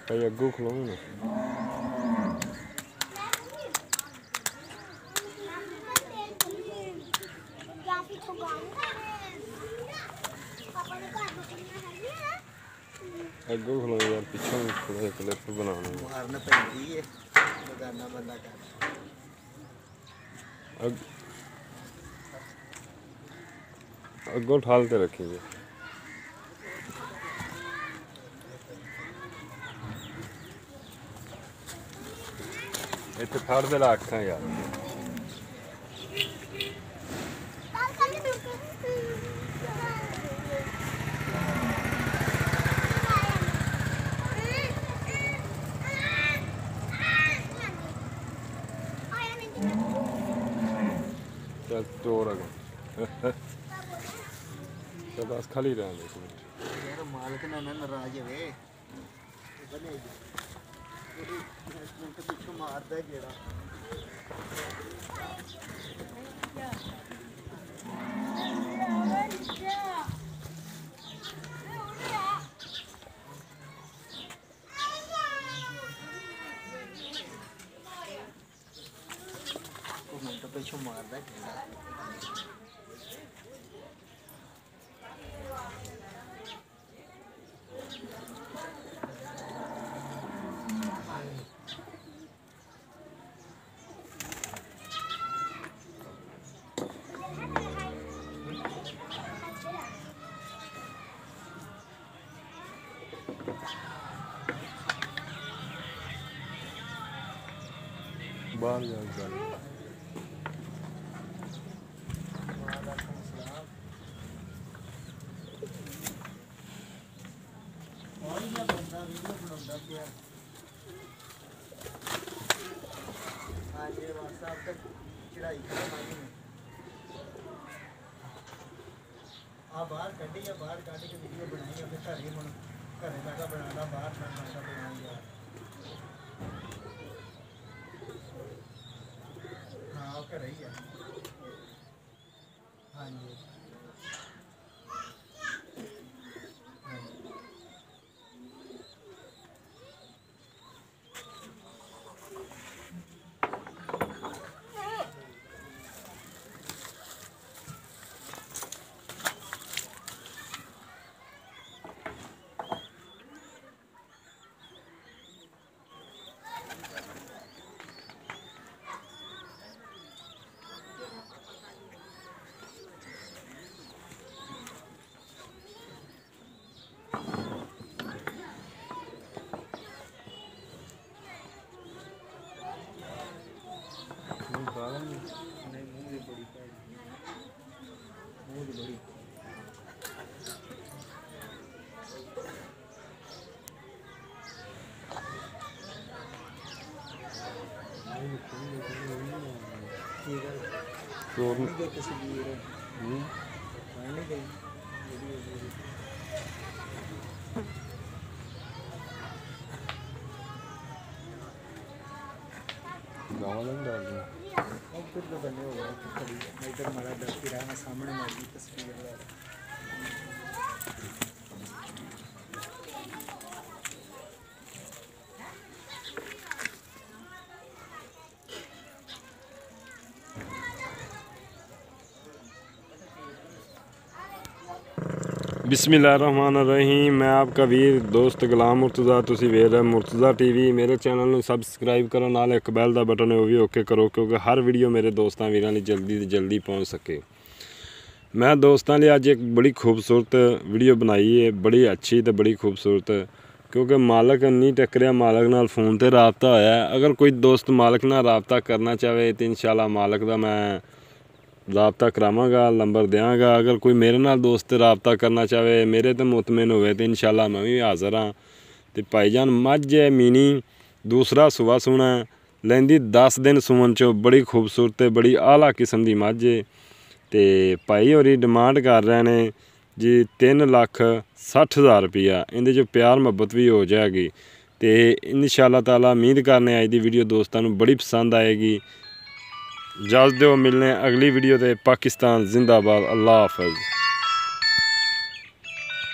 भाई अगू खलोगे ना अगू खलो यार पिछों थोड़ा क्लिप बनाना मारना पैंदी है बगाना बंदा कर अगो ठाल के रखेंगे इतने फड़ दे रखा यार चल चोर है तो बस खाली रहने यार मालिक ना नाराज है पिछू मारदा गेड़ा पिछू मारदा गेड़ा बाहर जाओ चढ़ाई बाहर कढ़ी है बाहर कढ़ के वीडियो बनाई अपने घर ही हम घर बैठा बनाना बाहर नाशा बनाऊंगा हाँ घर ही है हाँ जी बने हो इधर हमारा डरती रहा मैं सामने मारी तस्वीर बिस्मिल्लाहिर्रहमानिर्रहीम। मैं आपका वीर दोस्त गुलाम मुर्तज़ा तुसी वेख रहे मुर्तज़ा टीवी। मेरे चैनल में सबसक्राइब करो, नाल एक बैल का बटन है वह भी ओके करो क्योंकि हर वीडियो मेरे दोस्तों वीरों लिए जल्दी तो जल्दी पहुँच सके। मैं दोस्तों लिए अज एक बड़ी खूबसूरत वीडियो बनाई है, बड़ी अच्छी तो बड़ी खूबसूरत, क्योंकि मालक नहीं टकरिया, मालक नाल फ़ोन पर राबता होया। अगर कोई दोस्त मालक नाल राबता करना चाहे तो इंशाअल्लाह मालक का मैं राबता करावांगा, नंबर देंगा। अगर कोई मेरे नाल दोस्त राबता करना चाहे, मेरे तो मुतमिन होवे तो इंशाअल्लाह मैं भी हाज़र हाँ। तो भाईजान मझ है मीनी, दूसरा सुबह सूना लैंदी 10 दिन सुवन चो, बड़ी खूबसूरत बड़ी आला किस्म की मझ है। तो भाई होरी डिमांड कर रहे हैं जी 3,60,000 रुपया, इहदे चो प्यार मुहब्बत भी हो जाएगी। तो इंशाअल्लाह ताला उम्मीद करने अज की वीडियो दोस्तों बड़ी पसंद आएगी। इजाज़त दो, मिलने अगली वीडियो ते। पाकिस्तान जिंदाबाद। अल्लाह हाफ़िज़।